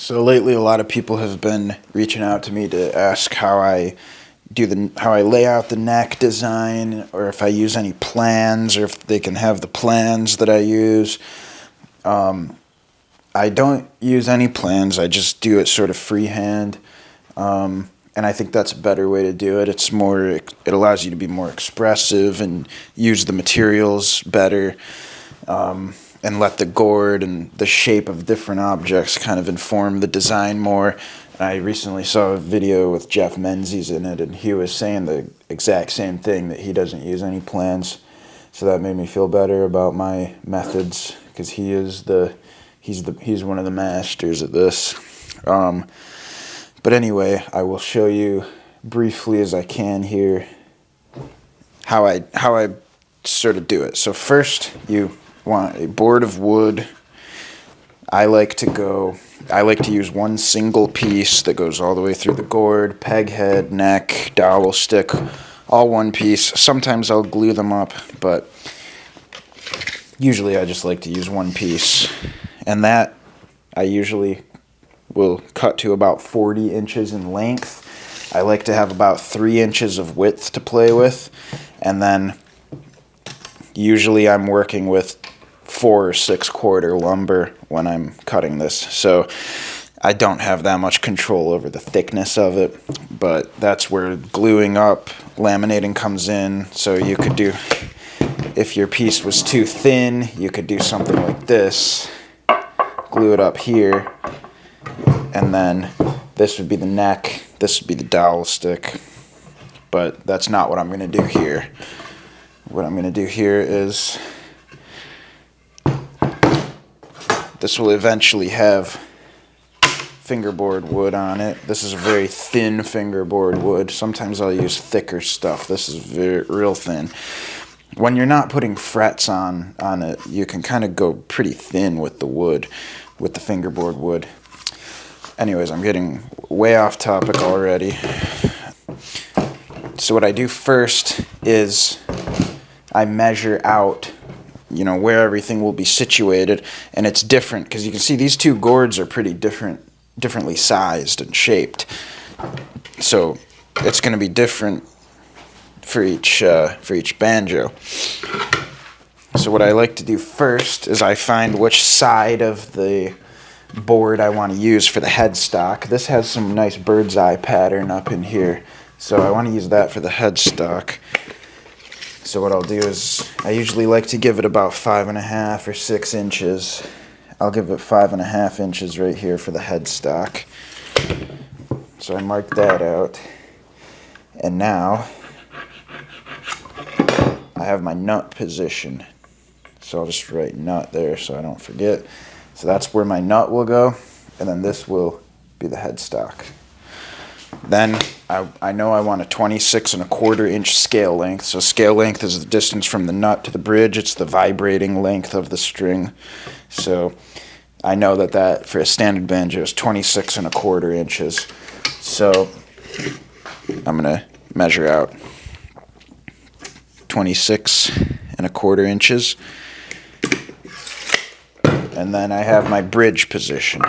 So lately, a lot of people have been reaching out to me to ask how I lay out the neck design, or if I use any plans, or if they can have the plans that I use. I don't use any plans. I just do it sort of freehand, and I think that's a better way to do it. It allows you to be more expressive and use the materials better. And let the gourd and the shape of different objects kind of inform the design more. I recently saw a video with Jeff Menzies in it, and he was saying the exact same thing, that he doesn't use any plans. So that made me feel better about my methods, because he's one of the masters at this. But anyway, I will show you briefly as I can here how I sort of do it. So first, you want a board of wood. I like to use one single piece that goes all the way through the gourd, peg head, neck, dowel stick, all one piece. Sometimes I'll glue them up, but usually I just like to use one piece. And that I usually will cut to about 40 inches in length. I like to have about 3 inches of width to play with, and then usually I'm working with 4 or 6/4 lumber when I'm cutting this, so I don't have that much control over the thickness of it, but that's where gluing up, laminating comes in. So you could do, if your piece was too thin, you could do something like this, glue it up here, and then this would be the neck, this would be the dowel stick, but that's not what I'm going to do here. What I'm going to do here is, this will eventually have fingerboard wood on it. This is a very thin fingerboard wood. Sometimes I'll use thicker stuff. This is real thin. When you're not putting frets on it, you can kind of go pretty thin with the wood, with the fingerboard wood. Anyways, I'm getting way off topic already. So what I do first is I measure out where everything will be situated, and it's different because you can see these two gourds are pretty differently sized and shaped. So it's going to be different for each banjo. So what I like to do first is I find which side of the board I want to use for the headstock. This has some nice bird's eye pattern up in here, so I want to use that for the headstock. So what I'll do is, I usually like to give it about 5.5 or 6 inches. I'll give it 5.5 inches right here for the headstock. So I mark that out. And now, I have my nut position. So I'll just write nut there so I don't forget. So that's where my nut will go, and then this will be the headstock. Then I know I want a 26.25 inch scale length. So scale length is the distance from the nut to the bridge. It's the vibrating length of the string. So I know that for a standard banjo is 26.25 inches. So I'm going to measure out 26.25 inches. And then I have my bridge position.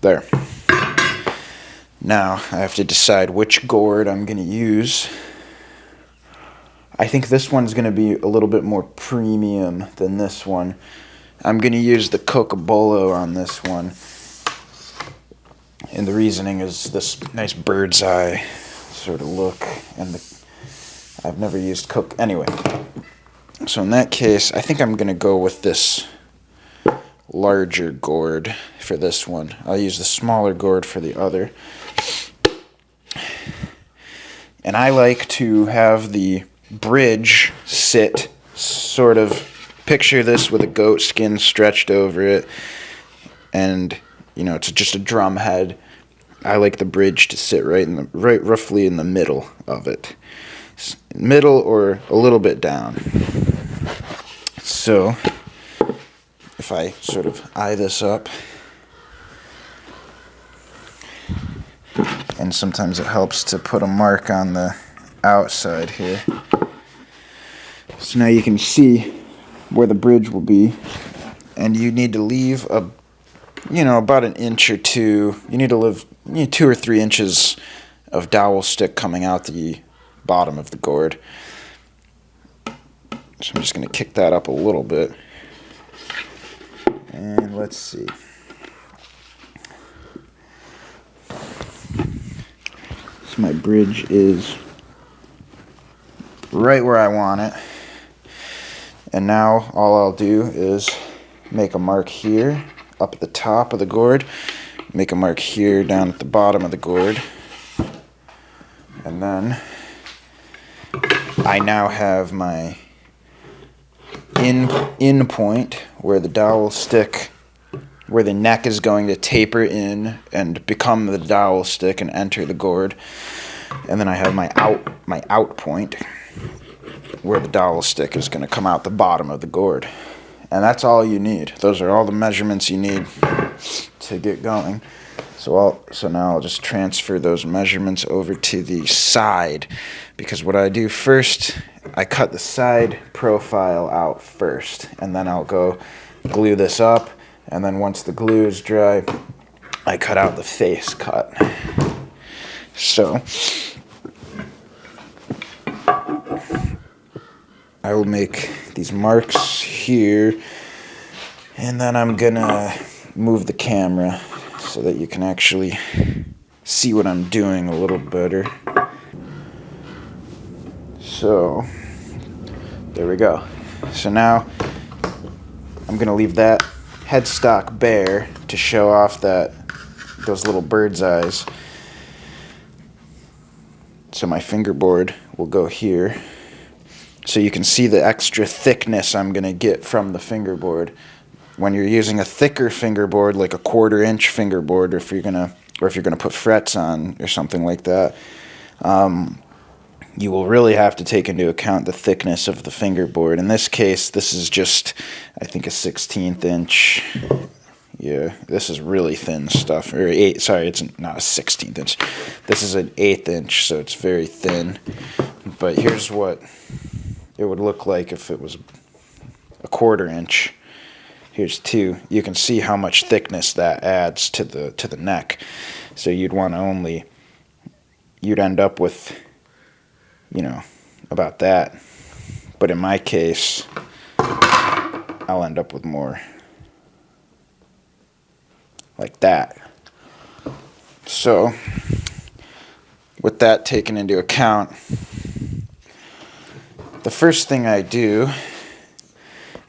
There. Now I have to decide which gourd I'm going to use. I think this one's going to be a little bit more premium than this one. I'm going to use the Cocobolo on this one. And the reasoning is this nice bird's eye sort of look. And I've never used anyway. So in that case, I think I'm going to go with this larger gourd for this one. I'll use the smaller gourd for the other. And I like to have the bridge sit sort of, picture this with a goat skin stretched over it, and it's just a drum head. I like the bridge to sit right roughly in the middle of it. Middle or a little bit down. So if I sort of eye this up, and sometimes it helps to put a mark on the outside here. So now you can see where the bridge will be. and you need to leave about an inch or two. You need 2 or 3 inches of dowel stick coming out the bottom of the gourd. So I'm just going to kick that up a little bit. And let's see. So my bridge is right where I want it. And now all I'll do is make a mark here up at the top of the gourd, make a mark here down at the bottom of the gourd, and then I now have my in point where the dowel stick, where the neck is going to taper in and become the dowel stick and enter the gourd, and then I have my out point where the dowel stick is going to come out the bottom of the gourd. And that's all you need. Those are all the measurements you need to get going. So now I'll just transfer those measurements over to the side, because what I do first, I cut the side profile out first, and then I'll go glue this up, and then once the glue is dry, I cut out the face cut. So I will make these marks here, and then I'm gonna move the camera so that you can actually see what I'm doing a little better. So there we go. So now I'm gonna leave that headstock bare to show off those little bird's eyes. So my fingerboard will go here. So you can see the extra thickness I'm going to get from the fingerboard. When you're using a thicker fingerboard, like a 1/4 inch fingerboard, or if you're gonna put frets on or something like that, you will really have to take into account the thickness of the fingerboard. In this case, this is just, I think, a 1/16 inch. Yeah, this is really thin stuff. Or it's not a 1/16 inch. This is an 1/8 inch, so it's very thin. But here's what it would look like if it was a 1/4 inch. Here's 2. You can see how much thickness that adds to the neck. So you'd end up with, about that. But in my case, I'll end up with more like that. So with that taken into account, the first thing I do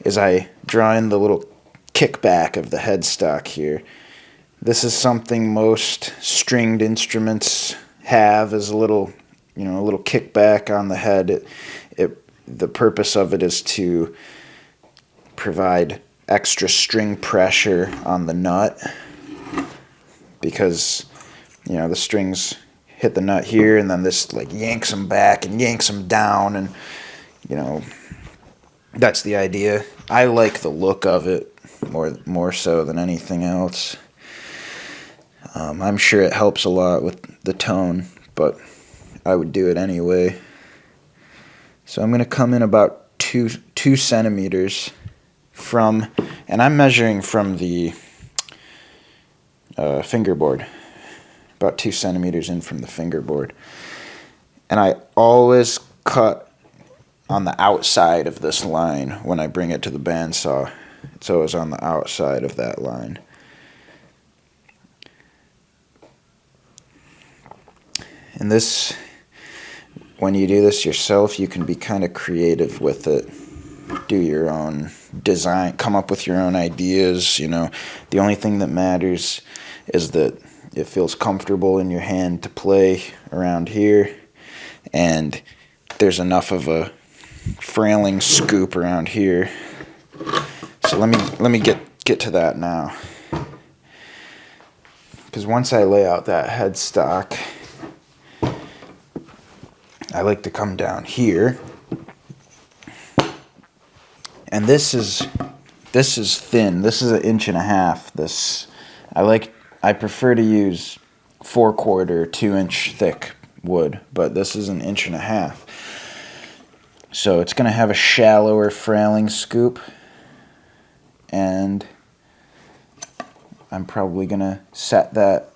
is I draw in the little kickback of the headstock here. This is something most stringed instruments have, is a little kickback on the head. The purpose of it is to provide extra string pressure on the nut, because the strings hit the nut here, and then this yanks them back and yanks them down, and that's the idea. I like the look of it more so than anything else. I'm sure it helps a lot with the tone, but I would do it anyway. So I'm going to come in about 2 centimeters from, and I'm measuring from the fingerboard, about 2 centimeters in from the fingerboard. And I always cut on the outside of this line when I bring it to the bandsaw. It's always on the outside of that line. And this, when you do this yourself, you can be kind of creative with it. Do your own design, come up with your own ideas. The only thing that matters is that it feels comfortable in your hand to play around here, and there's enough of a frailing scoop around here. So let me get to that now, because once I lay out that headstock, I like to come down here, and this is thin. This is 1.5 inches. I prefer to use 4/4, 2-inch thick wood, but this is 1.5 inches. So it's going to have a shallower frailing scoop, and I'm probably gonna set that,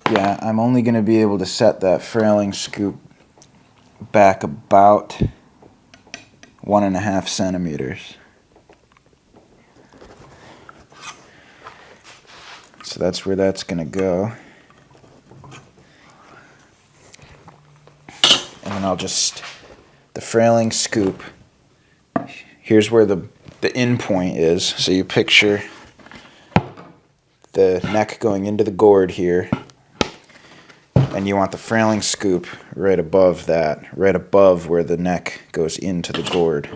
yeah, I'm only gonna be able to set that frailing scoop back about 1.5 centimeters. So that's where that's gonna go. And then I'll just, the frailing scoop, here's where the end point is. So you picture the neck going into the gourd here, and you want the frailing scoop right above that, right above where the neck goes into the gourd.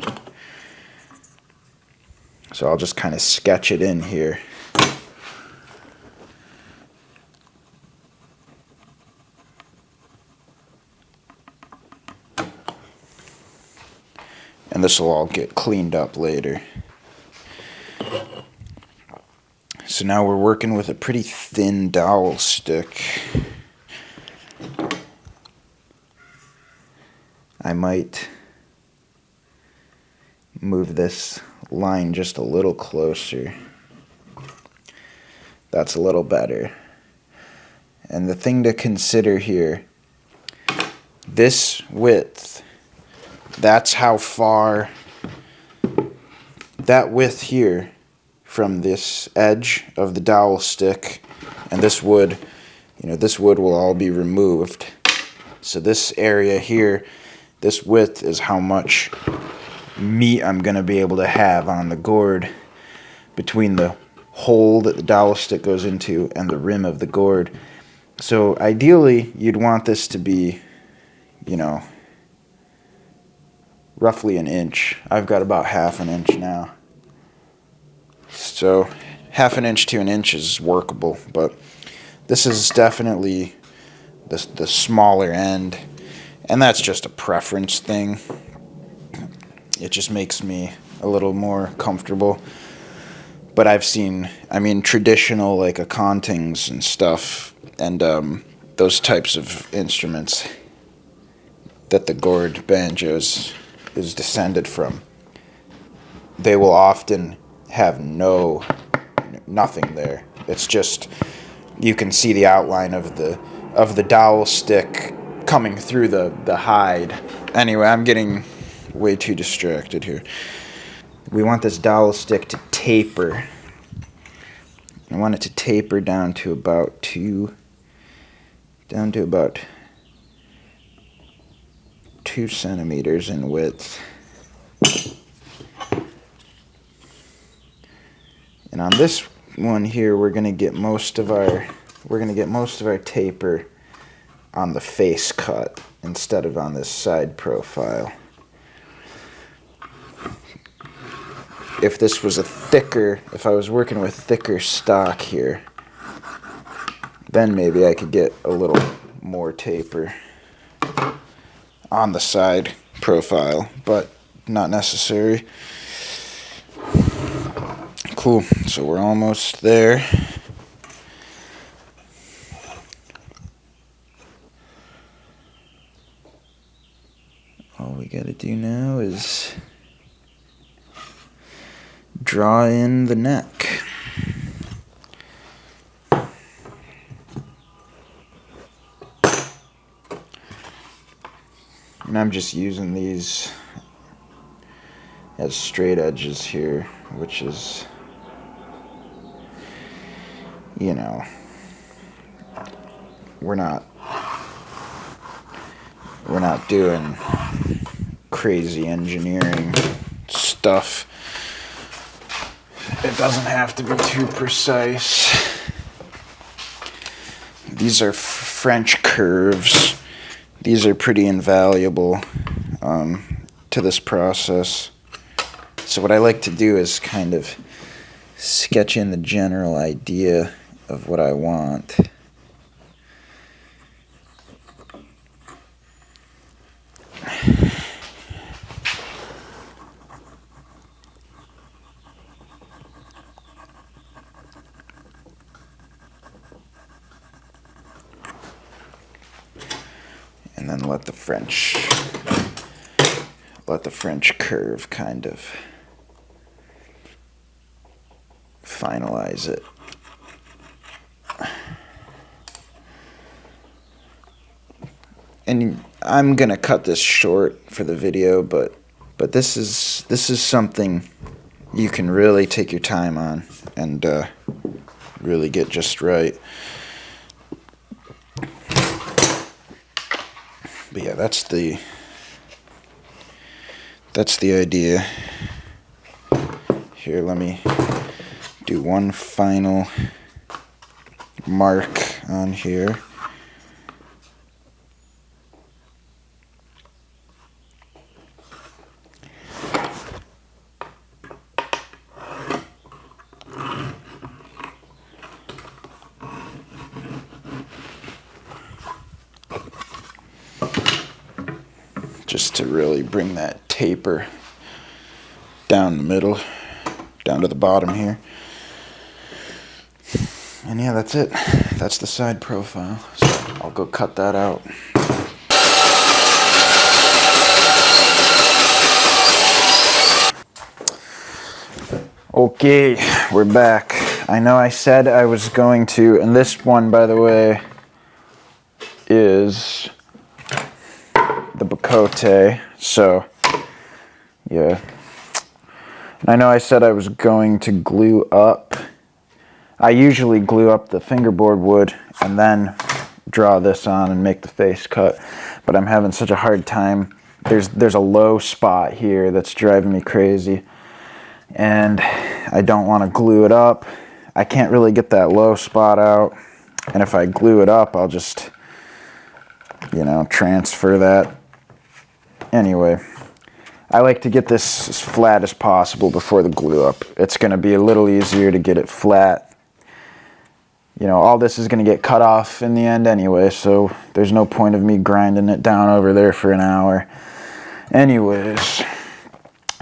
So I'll just kind of sketch it in here. And this will all get cleaned up later. So now we're working with a pretty thin dowel stick. I might move this line just a little closer. That's a little better. And the thing to consider here, this width, that's how far, that width here from this edge of the dowel stick and this wood, this wood will all be removed. So this area here, this width is how much meat I'm going to be able to have on the gourd between the hole that the dowel stick goes into and the rim of the gourd. So ideally, you'd want this to be, roughly an inch. I've got about 1/2 inch now. So 1/2 inch to an inch is workable, but this is definitely the smaller end, and that's just a preference thing. It just makes me a little more comfortable. But I've seen, traditional like acontings and stuff, and those types of instruments that the gourd banjos is descended from, they will often have nothing there. It's just, you can see the outline of the dowel stick coming through the hide. Anyway, I'm getting way too distracted here. We want this dowel stick to taper. I want it to taper down to about 2 centimeters in width. And on this one here, we're gonna get most of our taper on the face cut instead of on this side profile. If I was working with thicker stock here, then maybe I could get a little more taper on the side profile, but not necessary. Cool, so we're almost there. All we gotta do now is draw in the neck. And I'm just using these as straight edges here, which is, we're not doing crazy engineering stuff. It doesn't have to be too precise. These are French curves. These are pretty invaluable to this process. So what I like to do is kind of sketch in the general idea of what I want. And then let the French curve kind of finalize it. And I'm gonna cut this short for the video, but this is something you can really take your time on and really get just right. But yeah, that's the idea. Here, let me do one final mark on here. Just to really bring that taper down the middle, down to the bottom here. And yeah, that's it. That's the side profile. So I'll go cut that out. Okay, we're back. I know I said I was going to, and this one, by the way, is the Bacote. So, yeah. And I know I said I was going to glue up. I usually glue up the fingerboard wood and then draw this on and make the face cut. But I'm having such a hard time. There's a low spot here that's driving me crazy. And I don't want to glue it up. I can't really get that low spot out. And if I glue it up, I'll just, you know, transfer that. Anyway, I like to get this as flat as possible before the glue up. It's going to be a little easier to get it flat. You know, all this is going to get cut off in the end anyway, so there's no point of me grinding it down over there for an hour. Anyways,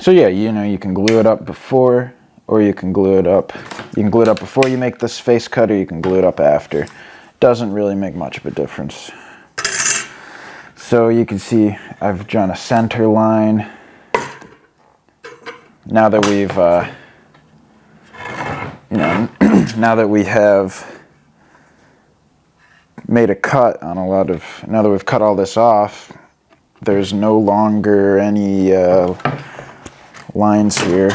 so yeah, you know, you can glue it up before, or you can glue it up. You can glue it up before you make this face cut, or you can glue it up after. Doesn't really make much of a difference. So you can see I've drawn a center line. Now that we've, you know, now that we have made a cut on a lot of, now that we've cut all this off, there's no longer any lines here.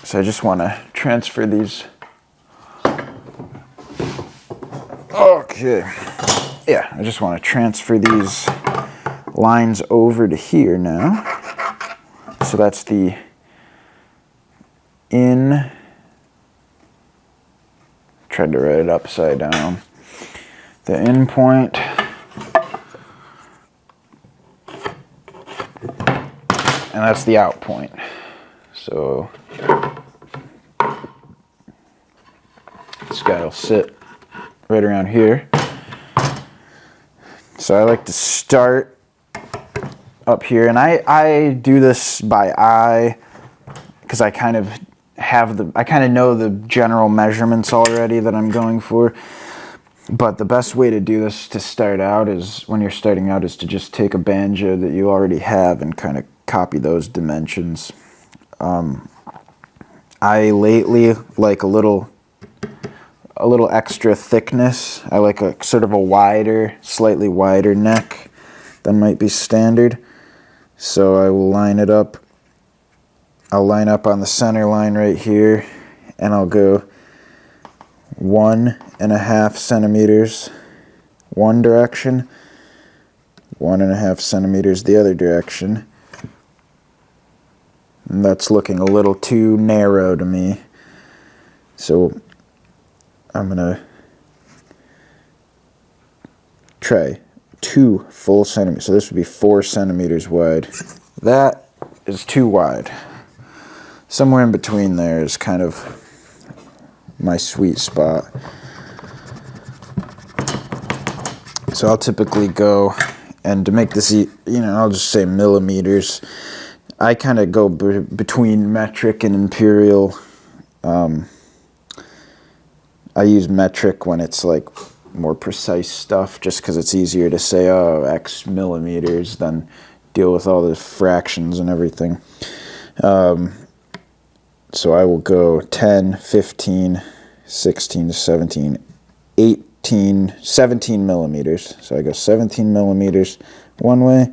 So I just want to transfer these. Okay. Yeah, I just want to transfer these lines over to here now. So that's the in. Tried to write it upside down. The in point. And that's the out point. So this guy will sit right around here. So I like to start up here, and I do this by eye because I kind of know the general measurements already that I'm going for. But the best way to do this to start out is, when you're starting out, is to just take a banjo that you already have and kind of copy those dimensions. I lately like a little extra thickness. I like a sort of a wider, slightly wider neck than might be standard. So I will line it up. I'll line up on the center line right here, and I'll go 1.5 centimeters one direction, 1.5 centimeters the other direction. And that's looking a little too narrow to me. So I'm gonna try 2 full centimeters. So this would be 4 centimeters wide. That is too wide. Somewhere in between there is kind of my sweet spot. So I'll typically go, and to make this, you know, I'll just say millimeters. I kind of go between metric and imperial. I use metric when it's like more precise stuff, just because it's easier to say, oh, X millimeters, than deal with all the fractions and everything. So I will go 10, 15, 16 to 17, 18, 17 millimeters. So I go 17 millimeters one way,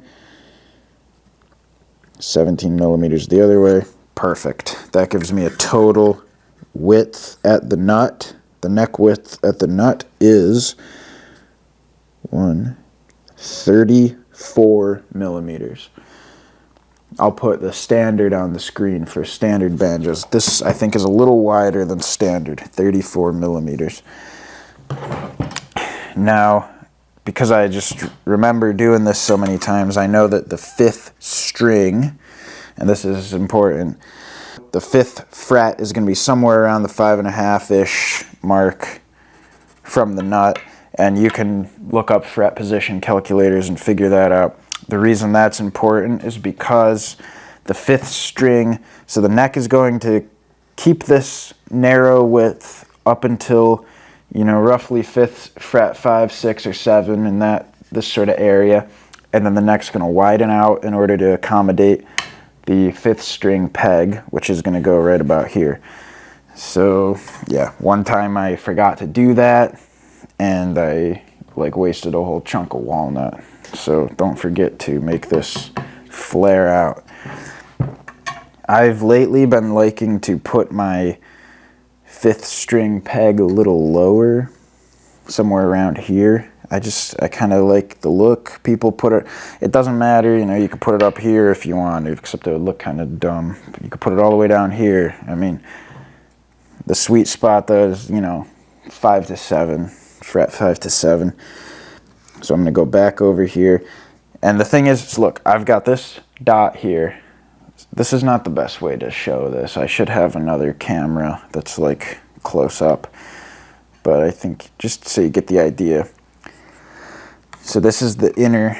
17 millimeters the other way. Perfect. That gives me a total width at the nut. The neck width at the nut is 34 millimeters. I'll put the standard on the screen for standard banjos. This, I think, is a little wider than standard, 34 millimeters. Now, because I just remember doing this so many times, I know that the 5th string, and this is important, the 5th fret is going to be somewhere around the 5.5-ish mark from the nut, and you can look up fret position calculators and figure that out. The reason that's important is because the 5th string, so the neck is going to keep this narrow width up until, you know, roughly 5th fret 5, 6, or 7 in this sort of area, and then the neck's going to widen out in order to accommodate the 5th string peg, which is going to go right about here. So yeah, one time I forgot to do that, and I wasted a whole chunk of walnut. So don't forget to make this flare out. I've lately been liking to put my 5th string peg a little lower, somewhere around here. I kind of like the look. People put it doesn't matter, you know, you could put it up here if you want, except it would look kind of dumb. You could put it all the way down here. I mean, the sweet spot though is, you know, 5 to 7, fret 5 to 7. So I'm going to go back over here. And the thing is, look, I've got this dot here. This is not the best way to show this. I should have another camera that's like close up. But I think just so you get the idea. So this is the inner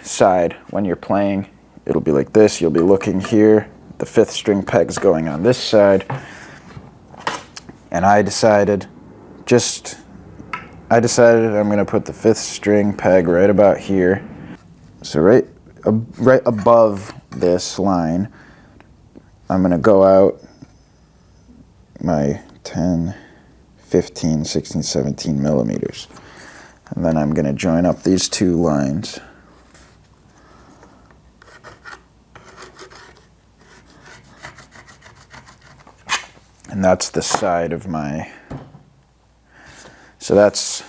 side. When you're playing, it'll be like this. You'll be looking here. The 5th string peg's going on this side. And I decided I'm going to put the 5th string peg right about here. So right above this line, I'm going to go out my 10, 15, 16, 17 millimeters. And then I'm going to join up these two lines. And that's the side of my... So that's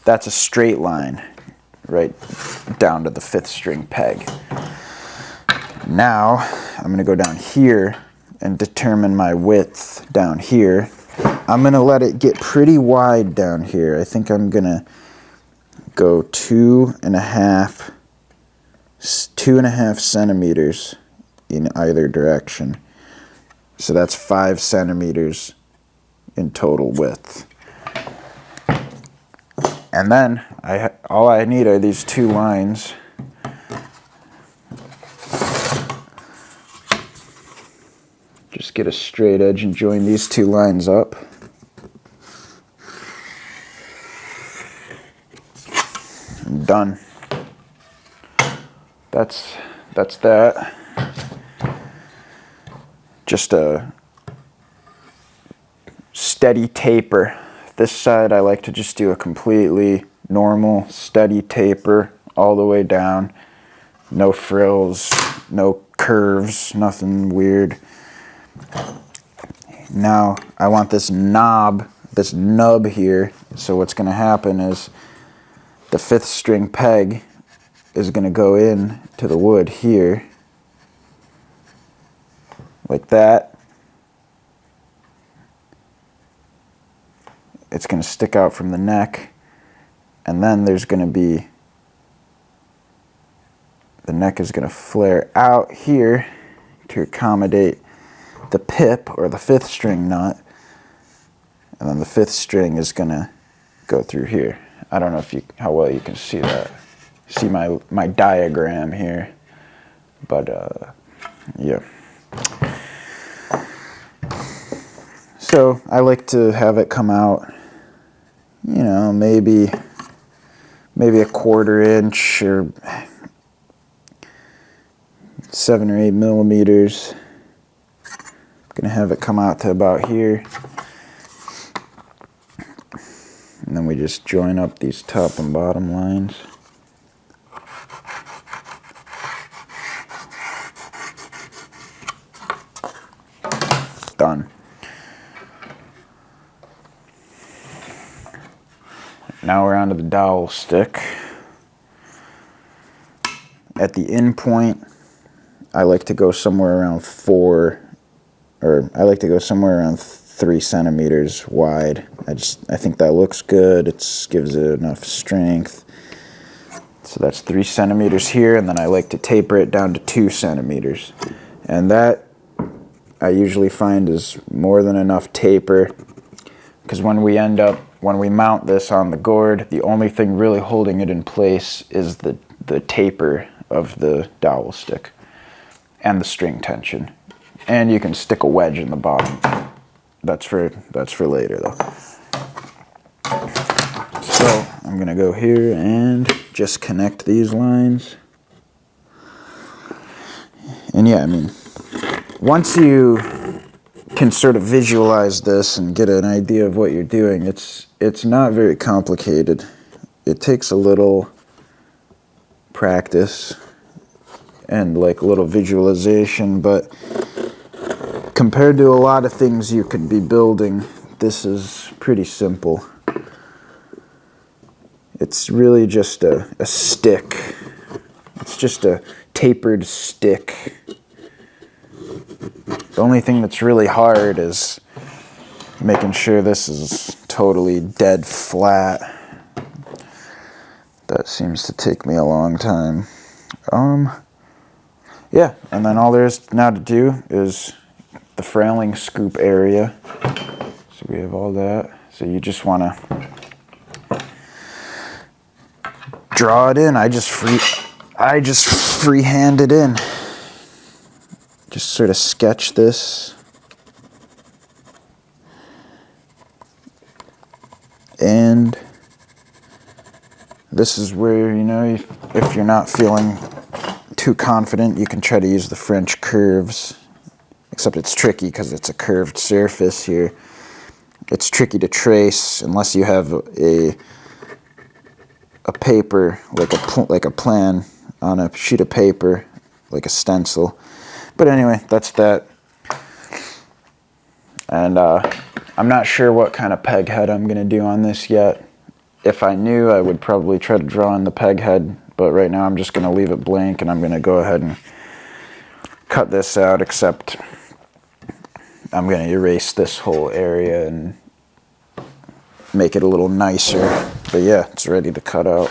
a straight line right down to the 5th string peg. Now I'm going to go down here and determine my width down here. I'm going to let it get pretty wide down here. I think I'm going to go 2.5 centimeters in either direction. So that's 5 centimeters in total width. And then all I need are these two lines. Just get a straight edge and join these two lines up. I'm done. That's that. Just a steady taper. This side I like to just do a completely normal, steady taper all the way down. No frills, no curves, nothing weird. Now I want this nub here, so what's going to happen is the 5th string peg is going to go in to the wood here, like that. It's going to stick out from the neck, and then there's going to be, the neck is going to flare out here to accommodate the pip or the 5th string nut, and then the 5th string is going to go through here. I don't know how well you can see that. See my diagram here, but yeah. So I like to have it come out, you know, maybe a 1/4 inch or 7 or 8 millimeters. I'm gonna have it come out to about here. And then we just join up these top and bottom lines. Done. Now we're onto the dowel stick. At the end point, I like to go somewhere around 3 centimeters wide. I think that looks good. It gives it enough strength. So that's 3 centimeters here, and then I like to taper it down to 2 centimeters. And that I usually find is more than enough taper, because when we mount this on the gourd, the only thing really holding it in place is the taper of the dowel stick and the string tension. And you can stick a wedge in the bottom. That's for later though. So I'm gonna go here and just connect these lines. And yeah, I mean, once you can sort of visualize this and get an idea of what you're doing, it's not very complicated. It takes a little practice and like a little visualization, but compared to a lot of things you could be building, this is pretty simple. It's really just a stick. It's just a tapered stick. The only thing that's really hard is making sure this is totally dead flat. That seems to take me a long time. Yeah, and then all there is now to do is the frailing scoop area. So we have all that. So you just want to draw it in. I just freehand it in. Just sort of sketch this. And this is where, you know, if you're not feeling too confident, you can try to use the French curves. Except it's tricky because it's a curved surface here. It's tricky to trace unless you have a paper, like a plan on a sheet of paper, like a stencil. But anyway, that's that. And I'm not sure what kind of peg head I'm going to do on this yet. If I knew, I would probably try to draw in the peg head, but right now I'm just going to leave it blank, and I'm going to go ahead and cut this out, except I'm going to erase this whole area and make it a little nicer. But yeah, it's ready to cut out.